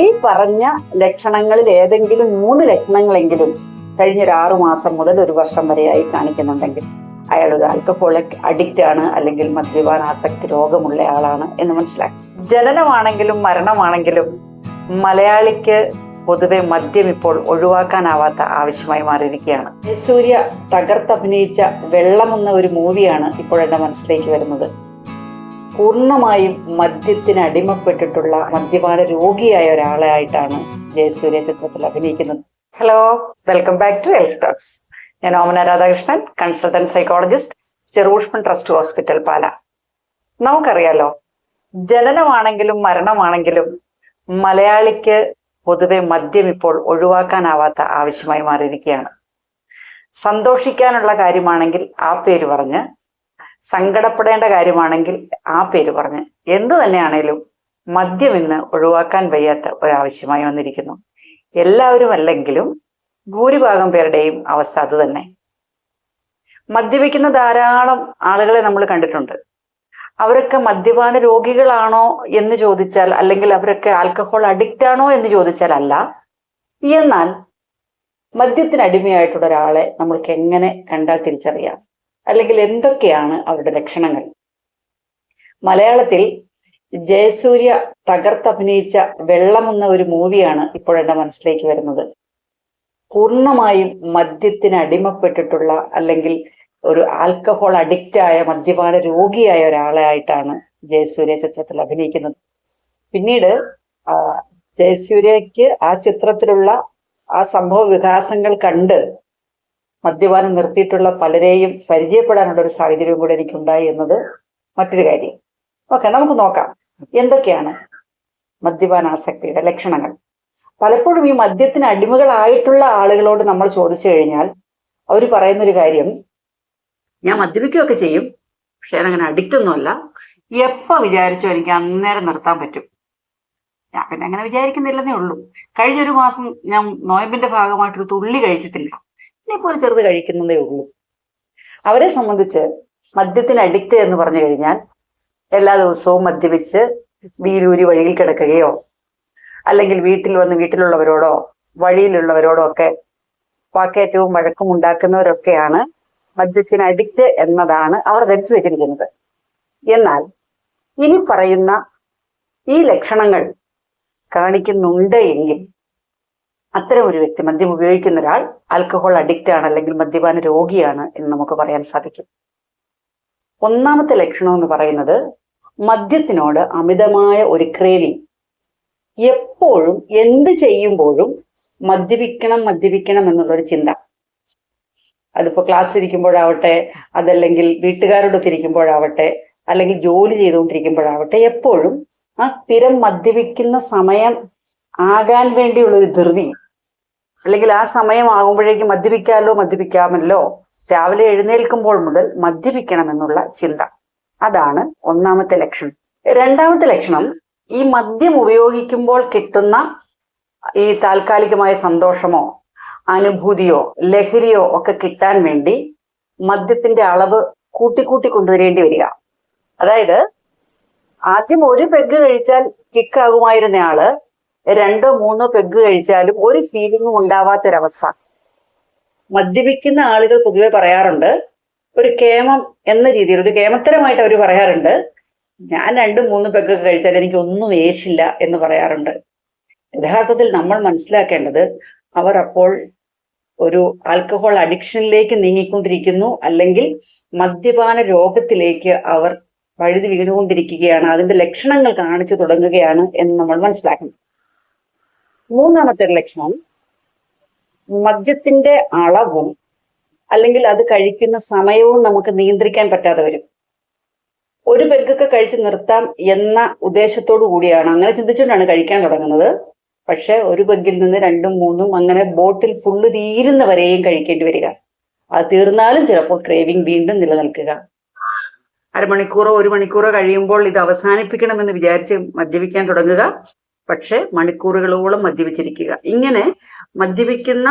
ഈ പറഞ്ഞ ലക്ഷണങ്ങളിൽ ഏതെങ്കിലും 3 ലക്ഷണങ്ങളെങ്കിലും കഴിഞ്ഞൊരു 6 മാസം മുതൽ 1 വർഷം വരെയായി കാണിക്കുന്നുണ്ടെങ്കിൽ അയാൾ ഒരു ആൽക്കഹോളിക് അഡിക്റ്റ് ആണ്, അല്ലെങ്കിൽ മദ്യപാനാസക്തി രോഗമുള്ള ആളാണ് എന്ന് മനസ്സിലാക്കി. ജനനമാണെങ്കിലും മരണമാണെങ്കിലും മലയാളിക്ക് പൊതുവെ മദ്യം ഇപ്പോൾ ഒഴിവാക്കാനാവാത്ത ആവശ്യമായി മാറിയിരിക്കുകയാണ്. ജയസൂര്യ തകർത്തഭിനയിച്ച വെള്ളമെന്ന ഒരു മൂവിയാണ് ഇപ്പോഴെന്റെ മനസ്സിലേക്ക് വരുന്നത്. പൂർണ്ണമായും മദ്യത്തിന് അടിമപ്പെട്ടിട്ടുള്ള മദ്യപാന രോഗിയായ ഒരാളായിട്ടാണ് ജയസൂര്യ ചിത്രത്തിൽ അഭിനയിക്കുന്നത്. ഹലോ, വെൽക്കം ബാക്ക് ടു എൽസ്റ്റോക്സ്. ഞാൻ ഓമന രാധാകൃഷ്ണൻ, കൺസൾട്ടന്റ് സൈക്കോളജിസ്റ്റ്, ചെറൂഷ്മൻ ട്രസ്റ്റ് ഹോസ്പിറ്റൽ, പാല. നമുക്കറിയാലോ, ജനനമാണെങ്കിലും മരണമാണെങ്കിലും മലയാളിക്ക് പൊതുവെ മദ്യം ഇപ്പോൾ ഒഴിവാക്കാനാവാത്ത ആവശ്യമായി മാറിയിരിക്കുകയാണ്. സന്തോഷിക്കാനുള്ള കാര്യമാണെങ്കിൽ ആ പേര് പറഞ്ഞ്, സങ്കടപ്പെടേണ്ട കാര്യമാണെങ്കിൽ ആ പേര് പറഞ്ഞ്, എന്തു തന്നെയാണേലും മദ്യം ഇന്ന് ഒഴിവാക്കാൻ വയ്യാത്ത ഒരാവശ്യമായി വന്നിരിക്കുന്നു. എല്ലാവരും അല്ലെങ്കിലും ഭൂരിഭാഗം പേരുടെയും അവസ്ഥ അത് തന്നെ. മദ്യപിക്കുന്ന ധാരാളം ആളുകളെ നമ്മൾ കണ്ടിട്ടുണ്ട്. അവരൊക്കെ മദ്യപാന രോഗികളാണോ എന്ന് ചോദിച്ചാൽ, അല്ലെങ്കിൽ അവരൊക്കെ ആൽക്കഹോൾ അഡിക്റ്റ് ആണോ എന്ന് ചോദിച്ചാൽ അല്ല. എന്നാൽ മദ്യത്തിന് അടിമയായിട്ടുള്ള ഒരാളെ നമ്മൾക്ക് എങ്ങനെ കണ്ടാൽ തിരിച്ചറിയാം, അല്ലെങ്കിൽ എന്തൊക്കെയാണ് അവരുടെ ലക്ഷണങ്ങൾ? മലയാളത്തിൽ ജയസൂര്യ തകർത്തഭിനയിച്ച വെള്ളമെന്ന ഒരു മൂവിയാണ് ഇപ്പോഴെന്റെ മനസ്സിലേക്ക് വരുന്നത്. പൂർണ്ണമായും മദ്യത്തിന് അടിമപ്പെട്ടിട്ടുള്ള, അല്ലെങ്കിൽ ഒരു ആൽക്കഹോൾ അഡിക്റ്റായ മദ്യപാന രോഗിയായ ഒരാളായിട്ടാണ് ജയസൂര്യ ചിത്രത്തിൽ അഭിനയിക്കുന്നത്. പിന്നീട് ജയസൂര്യക്ക് ആ ചിത്രത്തിലുള്ള ആ സംഭവ വികാസങ്ങൾ കണ്ട് മദ്യപാനം നിർത്തിയിട്ടുള്ള പലരെയും പരിചയപ്പെടാനുള്ള ഒരു സാഹചര്യം കൂടെ എനിക്കുണ്ടായി എന്നത് മറ്റൊരു കാര്യം. ഓക്കെ, നമുക്ക് നോക്കാം എന്തൊക്കെയാണ് മദ്യപാനാസക്തിയുടെ ലക്ഷണങ്ങൾ. പലപ്പോഴും ഈ മദ്യത്തിന് അടിമകളായിട്ടുള്ള ആളുകളോട് നമ്മൾ ചോദിച്ചു കഴിഞ്ഞാൽ അവർ പറയുന്നൊരു കാര്യം, ഞാൻ മദ്യപിക്കുകയൊക്കെ ചെയ്യും, പക്ഷെ ഞാനങ്ങനെ അഡിക്റ്റ് ഒന്നുമല്ല, എപ്പോൾ വിചാരിച്ചോ എനിക്ക് അന്നേരം നിർത്താൻ പറ്റും. ഞാൻ പിന്നെ അങ്ങനെ വിചാരിക്കുന്നില്ലെന്നേ ഉള്ളൂ. കഴിഞ്ഞൊരു മാസം ഞാൻ നോയമ്പിന്റെ ഭാഗമായിട്ടൊരു തുള്ളി കഴിച്ചിട്ടില്ല, ഇനിയിപ്പോൾ ഒരു ചെറുത് കഴിക്കുന്നതേ ഉള്ളൂ. അവരെ സംബന്ധിച്ച് മദ്യത്തിന് അഡിക്റ്റ് എന്ന് പറഞ്ഞു കഴിഞ്ഞാൽ എല്ലാ ദിവസവും മദ്യപിച്ച് വീരൂരി വഴിയിൽ കിടക്കുകയോ, അല്ലെങ്കിൽ വീട്ടിൽ വന്ന് വീട്ടിലുള്ളവരോടോ വഴിയിലുള്ളവരോടോ ഒക്കെ പാക്കേറ്റവും വഴക്കും ഉണ്ടാക്കുന്നവരൊക്കെയാണ് മദ്യത്തിന് അഡിക്റ്റ് എന്നതാണ് അവർ ധരിച്ചു വെച്ചിരിക്കുന്നത്. എന്നാൽ ഇനി പറയുന്ന ഈ ലക്ഷണങ്ങൾ കാണിക്കുന്നുണ്ട് എങ്കിൽ അത്തരം ഒരു വ്യക്തി, മദ്യം ഉപയോഗിക്കുന്ന ഒരാൾ, ആൽക്കഹോൾ അഡിക്റ്റ് ആണ്, അല്ലെങ്കിൽ മദ്യപാന രോഗിയാണ് എന്ന് നമുക്ക് പറയാൻ സാധിക്കും. ഒന്നാമത്തെ ലക്ഷണം എന്ന് പറയുന്നത് മദ്യത്തിനോട് അമിതമായ ഒരു ക്രേവിങ്. എപ്പോഴും എന്ത് ചെയ്യുമ്പോഴും മദ്യപിക്കണം എന്നുള്ളൊരു ചിന്ത. അതിപ്പോ ക്ലാസ്സിലിരിക്കുമ്പോഴാവട്ടെ, അതല്ലെങ്കിൽ വീട്ടുകാരോടൊത്തിരിക്കുമ്പോഴാവട്ടെ, അല്ലെങ്കിൽ ജോലി ചെയ്തുകൊണ്ടിരിക്കുമ്പോഴാവട്ടെ, എപ്പോഴും ആ സ്ഥിരം മദ്യപിക്കുന്ന സമയം ആകാൻ വേണ്ടിയുള്ളൊരു ധൃതി, അല്ലെങ്കിൽ ആ സമയം ആകുമ്പോഴേക്കും മദ്യപിക്കാമല്ലോ, രാവിലെ എഴുന്നേൽക്കുമ്പോൾ മുതൽ മദ്യപിക്കണം എന്നുള്ള ചിന്ത. അതാണ് ഒന്നാമത്തെ ലക്ഷണം. രണ്ടാമത്തെ ലക്ഷണം, ഈ മദ്യം ഉപയോഗിക്കുമ്പോൾ കിട്ടുന്ന ഈ താൽക്കാലികമായ സന്തോഷമോ അനുഭൂതിയോ ലഹരിയോ ഒക്കെ കിട്ടാൻ വേണ്ടി മദ്യത്തിന്റെ അളവ് കൂട്ടിക്കൂട്ടി കൊണ്ടുവരേണ്ടി വരിക. അതായത് ആദ്യം 1 പെഗ് കഴിച്ചാൽ കിക്കാകുമായിരുന്ന ആള് 2 3 പെഗ് കഴിച്ചാലും ഒരു ഫീലിംഗും ഉണ്ടാവാത്തൊരവസ്ഥ. മദ്യപിക്കുന്ന ആളുകൾ പൊതുവെ പറയാറുണ്ട്, ഒരു കേമം എന്ന രീതിയിൽ, ഒരു കേമത്തരമായിട്ട് അവർ പറയാറുണ്ട്, ഞാൻ 2 3 പെഗ്ഗൊക്കെ കഴിച്ചാൽ എനിക്ക് ഒന്നും ഏശില്ല എന്ന് പറയാറുണ്ട്. യഥാർത്ഥത്തിൽ നമ്മൾ മനസ്സിലാക്കേണ്ടത്, അവർ അപ്പോൾ ഒരു ആൽക്കഹോൾ അഡിക്ഷനിലേക്ക് നീങ്ങിക്കൊണ്ടിരിക്കുന്നു, അല്ലെങ്കിൽ മദ്യപാന രോഗത്തിലേക്ക് അവർ വഴുതി വീണുകൊണ്ടിരിക്കുകയാണ്, അതിന്റെ ലക്ഷണങ്ങൾ കാണിച്ചു തുടങ്ങുകയാണ് എന്ന് നമ്മൾ മനസ്സിലാക്കണം. മൂന്നാമത്തെ ലക്ഷണം, മദ്യത്തിന്റെ അളവും അല്ലെങ്കിൽ അത് കഴിക്കുന്ന സമയവും നമുക്ക് നിയന്ത്രിക്കാൻ പറ്റാതെ വരും. 1 പെഗ്ഗൊക്കെ കഴിച്ച് നിർത്താം എന്ന ഉദ്ദേശത്തോടു കൂടിയാണ്, അങ്ങനെ ചിന്തിച്ചുകൊണ്ടാണ് കഴിക്കാൻ തുടങ്ങുന്നത്. പക്ഷെ 1 പെഗ്ഗിൽ നിന്ന് 2ഉം 3ഉം അങ്ങനെ ബോട്ടിൽ ഫുള്ള് തീരുന്നവരെയും കഴിക്കേണ്ടി വരിക. അത് തീർന്നാലും ചിലപ്പോൾ ക്രേവിങ് വീണ്ടും നിലനിൽക്കുക. അരമണിക്കൂറോ 1 മണിക്കൂറോ കഴിയുമ്പോൾ ഇത് അവസാനിപ്പിക്കണമെന്ന് വിചാരിച്ച് മദ്യപിക്കാൻ തുടങ്ങുക, പക്ഷെ മണിക്കൂറുകളോളം മദ്യപിച്ചിരിക്കുക. ഇങ്ങനെ മദ്യപിക്കുന്ന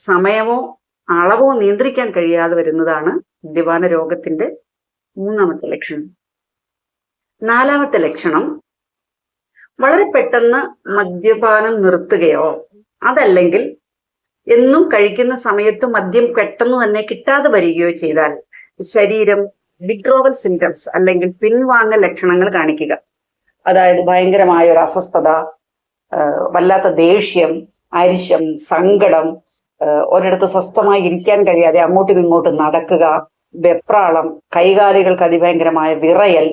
സമയമോ അളവോ നിയന്ത്രിക്കാൻ കഴിയാതെ വരുന്നതാണ് മദ്യപാന രോഗത്തിന്റെ മൂന്നാമത്തെ ലക്ഷണം. നാലാമത്തെ ലക്ഷണം, വളരെ പെട്ടെന്ന് മദ്യപാനം നിർത്തുകയോ അതല്ലെങ്കിൽ എന്നും കഴിക്കുന്ന സമയത്ത് മദ്യം പെട്ടെന്ന് തന്നെ കിട്ടാതെ വരികയോ ചെയ്താൽ ശരീരം വിഡ്രോവൽ സിംറ്റംസ് അല്ലെങ്കിൽ പിൻവാങ്ങൽ ലക്ഷണങ്ങൾ കാണിക്കുക. അതായത് ഭയങ്കരമായ ഒരു അസ്വസ്ഥത, വല്ലാത്ത ദേഷ്യം, അരിശം, സങ്കടം, ഒരിടത്ത് സ്വസ്ഥമായി ഇരിക്കാൻ കഴിയാതെ അങ്ങോട്ടും ഇങ്ങോട്ടും നടക്കുക, വെപ്രാളം, കൈകാലുകൾക്ക് അതിഭയങ്കരമായ വിറയൽ,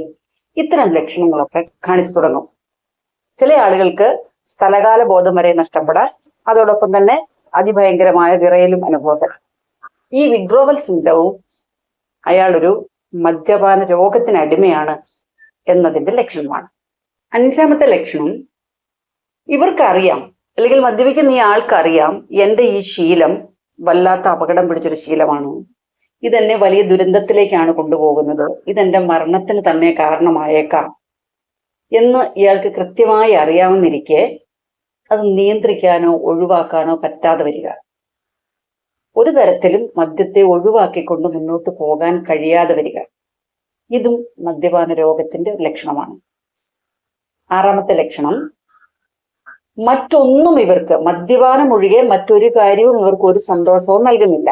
ഇത്തരം ലക്ഷണങ്ങളൊക്കെ കാണിച്ചു തുടങ്ങും. ചില ആളുകൾക്ക് സ്ഥലകാല ബോധം വരെ നഷ്ടപ്പെടാൻ, അതോടൊപ്പം തന്നെ അതിഭയങ്കരമായ വിറയലും അനുഭവപ്പെടാം. ഈ വിഡ്രോവൽ സിംറ്റവും അയാളൊരു മദ്യപാന രോഗത്തിന് അടിമയാണ് എന്നതിന്റെ ലക്ഷണമാണ്. അഞ്ചാമത്തെ ലക്ഷണം, ഇവർക്കറിയാം, അല്ലെങ്കിൽ മദ്യപിക്കുന്ന ഈ ആൾക്കറിയാം, എൻ്റെ ഈ ശീലം വല്ലാത്ത അപകടം പിടിച്ചൊരു ശീലമാണ്, ഇതെന്നെ വലിയ ദുരന്തത്തിലേക്കാണ് കൊണ്ടുപോകുന്നത്, ഇതെന്റെ മരണത്തിന് തന്നെ കാരണമായേക്കാം എന്ന് ഇയാൾക്ക് കൃത്യമായി അറിയാവുന്നിരിക്കെ അത് നിയന്ത്രിക്കാനോ ഒഴിവാക്കാനോ പറ്റാതെ വരിക. ഒരു തരത്തിലും മദ്യത്തെ ഒഴിവാക്കിക്കൊണ്ട് മുന്നോട്ട് പോകാൻ കഴിയാതെ വരിക. ഇതും മദ്യപാന രോഗത്തിന്റെ ലക്ഷണമാണ്. ആറാമത്തെ ലക്ഷണം, മറ്റൊന്നും ഇവർക്ക്, മദ്യപാനം ഒഴികെ മറ്റൊരു കാര്യവും ഇവർക്ക് ഒരു സന്തോഷവും നൽകുന്നില്ല.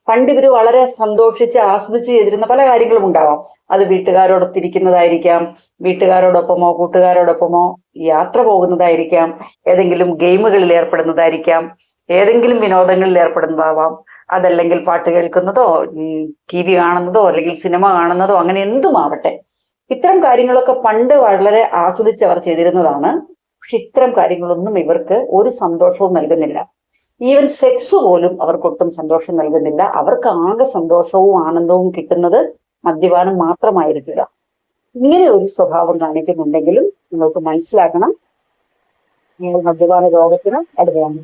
പണ്ട് ഇവർ വളരെ സന്തോഷിച്ച് ആസ്വദിച്ച് ചെയ്തിരുന്ന പല കാര്യങ്ങളും ഉണ്ടാവാം. അത് വീട്ടുകാരോടൊത്തിരിക്കുന്നതായിരിക്കാം, വീട്ടുകാരോടൊപ്പമോ കൂട്ടുകാരോടൊപ്പമോ യാത്ര പോകുന്നതായിരിക്കാം, ഏതെങ്കിലും ഗെയിമുകളിൽ ഏർപ്പെടുന്നതായിരിക്കാം, ഏതെങ്കിലും വിനോദങ്ങളിൽ ഏർപ്പെടുന്നതാവാം, അതല്ലെങ്കിൽ പാട്ട് കേൾക്കുന്നതോ TV കാണുന്നതോ അല്ലെങ്കിൽ സിനിമ കാണുന്നതോ, അങ്ങനെ എന്തുമാവട്ടെ. ഇത്തരം കാര്യങ്ങളൊക്കെ പണ്ട് വളരെ ആസ്വദിച്ച് അവർ ചെയ്തിരുന്നതാണ്. പക്ഷെ ഇത്തരം കാര്യങ്ങളൊന്നും ഇവർക്ക് ഒരു സന്തോഷവും നൽകുന്നില്ല. ഈവൻ സെക്സ് പോലും അവർക്കൊട്ടും സന്തോഷം നൽകുന്നില്ല. അവർക്ക് ആകെ സന്തോഷവും ആനന്ദവും കിട്ടുന്നത് മദ്യപാനം മാത്രമായിരിക്കുക. ഇങ്ങനെ ഒരു സ്വഭാവം കാണിക്കുന്നുണ്ടെങ്കിലും നിങ്ങൾക്ക് മനസ്സിലാക്കണം, നിങ്ങൾ മദ്യപാന രോഗത്തിന് അടിമയാണ്.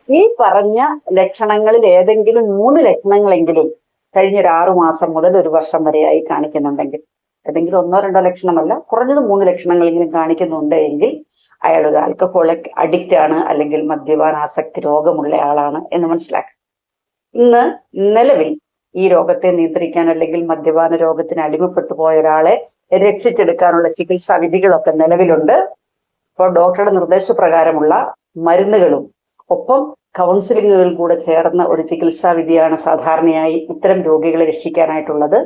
ഈ പറഞ്ഞ ലക്ഷണങ്ങളിൽ ഏതെങ്കിലും 3 ലക്ഷണങ്ങളെങ്കിലും കഴിഞ്ഞൊരു 6 മാസം മുതൽ 1 വർഷം വരെയായി കാണിക്കുന്നുണ്ടെങ്കിൽ, ഏതെങ്കിലും 1-2 ലക്ഷണമല്ല, കുറഞ്ഞത് 3 ലക്ഷണങ്ങളെങ്കിലും കാണിക്കുന്നുണ്ട് എങ്കിൽ അയാൾ ഒരു ആൽക്കഹോളിക് അഡിക്റ്റ് ആണ്, അല്ലെങ്കിൽ മദ്യപാന ആസക്തി രോഗമുള്ള ആളാണ് എന്ന് മനസ്സിലാക്കാം. ഇന്ന് നിലവിൽ ഈ രോഗത്തെ നിയന്ത്രിക്കാൻ, അല്ലെങ്കിൽ മദ്യപാന രോഗത്തിന് അടിമപ്പെട്ടു പോയ ഒരാളെ രക്ഷിച്ചെടുക്കാനുള്ള ചികിത്സാ വിധികളൊക്കെ നിലവിലുണ്ട്. ഇപ്പോൾ ഡോക്ടറുടെ നിർദ്ദേശപ്രകാരമുള്ള മരുന്നുകളും ഒപ്പം കൗൺസിലിങ്ങുകൾ കൂടെ ചേർന്ന ഒരു ചികിത്സാ വിധിയാണ് സാധാരണയായി ഇത്തരം രോഗികളെ രക്ഷിക്കാനായിട്ടുള്ളത്.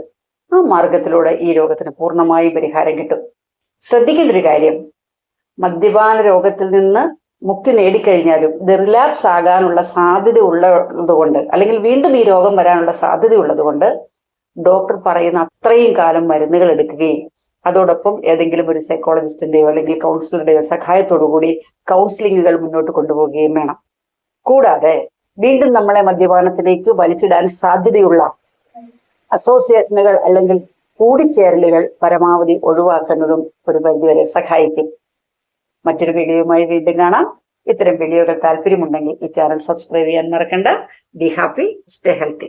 ആ മാർഗത്തിലൂടെ ഈ രോഗത്തിന് പൂർണ്ണമായി പരിഹാരം കിട്ടും. ശ്രദ്ധിക്കേണ്ട ഒരു കാര്യം, മദ്യപാന രോഗത്തിൽ നിന്ന് മുക്തി നേടിക്കഴിഞ്ഞാലും ഇത് റിലാപ്സ് ആകാനുള്ള സാധ്യത ഉള്ളതുകൊണ്ട്, അല്ലെങ്കിൽ വീണ്ടും ഈ രോഗം വരാനുള്ള സാധ്യത ഉള്ളതുകൊണ്ട് ഡോക്ടർ പറയുന്ന അത്രയും കാലം മരുന്നുകൾ എടുക്കുകയും അതോടൊപ്പം ഏതെങ്കിലും ഒരു സൈക്കോളജിസ്റ്റിന്റെയോ അല്ലെങ്കിൽ കൗൺസിലറുടെയോ സഹായത്തോടുകൂടി കൗൺസിലിങ്ങുകൾ മുന്നോട്ട് കൊണ്ടുപോവുകയും വേണം. കൂടാതെ വീണ്ടും നമ്മളെ മദ്യപാനത്തിലേക്ക് വലിച്ചിടാൻ സാധ്യതയുള്ള അസോസിയേഷനുകൾ അല്ലെങ്കിൽ കൂടിച്ചേരലുകൾ പരമാവധി ഒഴിവാക്കുന്നതും ഒരു പരിധിവരെ സഹായിക്കും. മറ്റൊരു വീഡിയോയുമായി വീണ്ടും കാണാം. ഇത്തരം വീഡിയോകൾ താല്പര്യമുണ്ടെങ്കിൽ ഈ ചാനൽ സബ്സ്ക്രൈബ് ചെയ്യാൻ മറക്കണ്ട. Be happy, stay healthy.